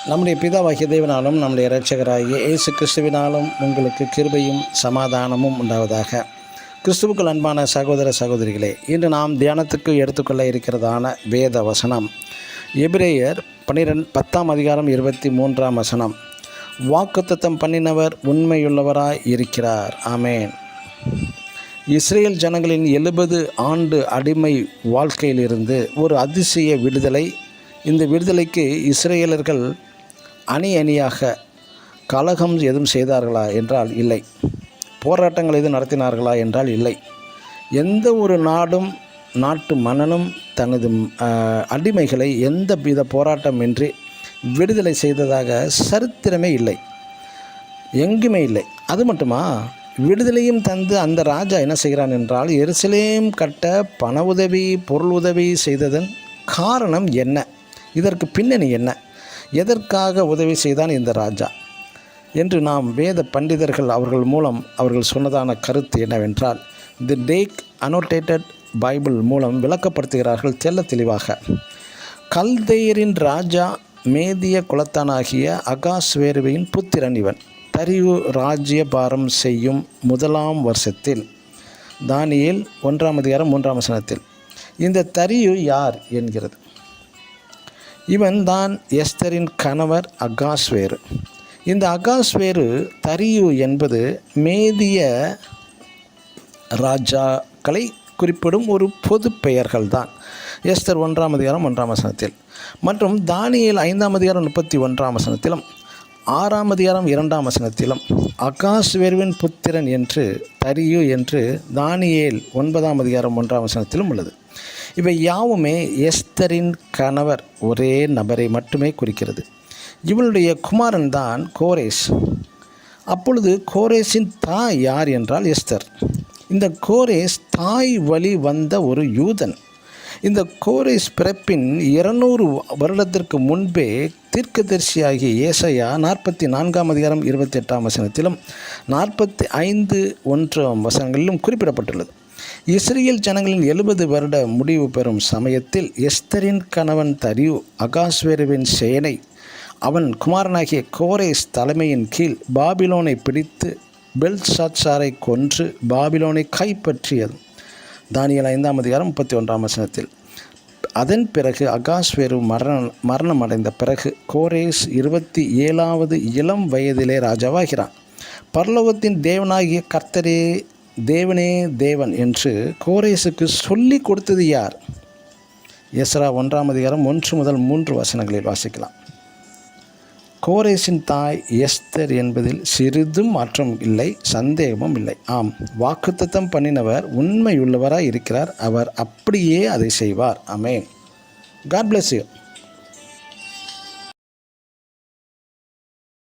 நம்முடைய பிதாவாகிய தேவனாலும் நம்முடைய இரட்சகராகிய இயேசு கிறிஸ்துவினாலும் உங்களுக்கு கிருபையும் சமாதானமும் உண்டாவதாக. கிறிஸ்துவுக்குள் அன்பான சகோதர சகோதரிகளே, இன்று நாம் தியானத்துக்கு எடுத்துக்கொள்ள இருக்கிறதான வேத வசனம் எபிரேயர் 10:23 வாக்குத்தத்தம் பண்ணினவர் உண்மையுள்ளவராய் இருக்கிறார். ஆமேன். இஸ்ரேல் ஜனங்களின் 70 ஆண்டு அடிமை வாழ்க்கையிலிருந்து ஒரு அதிசய விடுதலை. இந்த விடுதலைக்கு இஸ்ரேலர்கள் அணி அணியாக கலகம் எதுவும் செய்தார்களா என்றால் இல்லை. போராட்டங்கள் எதுவும் நடத்தினார்களா என்றால் இல்லை. எந்த ஒரு நாட்டு மன்னனும் தனது அடிமைகளை எந்த வித போராட்டமின்றி விடுதலை செய்ததாக சரித்திரமே இல்லை, எங்குமே இல்லை. அது மட்டுமா, விடுதலையும் தந்து அந்த ராஜா என்ன செய்கிறான் என்றால், எருசலேம் கட்ட பண உதவி, பொருள் உதவி செய்ததன் காரணம் என்ன? இதற்கு பின்னணி என்ன? எதற்காக உதவி செய்தான் இந்த ராஜா என்று நாம் வேத பண்டிதர்கள் அவர்கள் மூலம் அவர்கள் சொன்னதான கருத்து என்னவென்றால், தி டேக் அனோட்டேட்டட் பைபிள் மூலம் விளக்கப்படுத்துகிறார்கள் தெல்ல தெளிவாக. கல்தேயரின் ராஜா மேதிய குலத்தானாகிய அகாஸ்வேருவின் புத்திரன் இவன். தரியு ராஜ்யபாரம் செய்யும் 1ஆம் வருஷத்தில், தானியேல் 1:3 இந்த தரியு யார் என்கிறது. இவன் தான் எஸ்தரின் கணவர் அகாஸ்வேரு. இந்த அகாஸ்வேரு தரியு என்பது மேதிய ராஜாக்களை குறிப்பிடும் ஒரு பொது பெயர்கள் தான். எஸ்தர் 1:1 மற்றும் தானியேல் 5:31 6:2 அகாஸ்வேருவின் புத்திரன் என்று தரியு என்று தானியேல் 9:1 உள்ளது. இவை யாவுமே எஸ்தரின் கணவர் ஒரே நபரை மட்டுமே குறிக்கிறது. இவளுடைய குமாரன் தான் கோரேஸ். அப்பொழுது கோரேஸின் தாய் யார் என்றால் எஸ்தர். இந்த கோரேஸ் தாய் வழி வந்த ஒரு யூதன். இந்த கோரேஸ் பிறப்பின் 200 வருடத்திற்கு முன்பே தீர்க்கதரிசியாகிய ஏசாயா 44:28 45:1 குறிப்பிடப்பட்டுள்ளது. இஸ்ரேல் ஜனங்களின் 70 வருட முடிவு பெறும் சமயத்தில் எஸ்தரின் கணவன் தரியு அகாஸ்வேருவின் சேனை அவன் குமாரனாகிய கோரேஸ் தலைமையின் கீழ் பாபிலோனை பிடித்து பெல்ஷாத்சாரை கொன்று பாபிலோனை கைப்பற்றியது. தானியேல் 5:31 அதன் பிறகு அகாஸ்வேரு மரணம் அடைந்த பிறகு கோரேஸ் 27வது இளம் வயதிலே ராஜாவாகிறான். பரலோகத்தின் தேவனாகிய கர்த்தரே தேவனே தேவன் என்று கோரேசுக்கு சொல்லி கொடுத்தது யார்? எஸ்ரா 1:1-3 வாசிக்கலாம். கோரேசின் தாய் எஸ்தர் என்பதில் சிறிதும் மாற்றம் இல்லை, சந்தேகமும் இல்லை. ஆம், வாக்குத்தத்தம் பண்ணினவர் உண்மையுள்ளவராய் இருக்கிறார். அவர் அப்படியே அதை செய்வார். ஆமென். God bless you.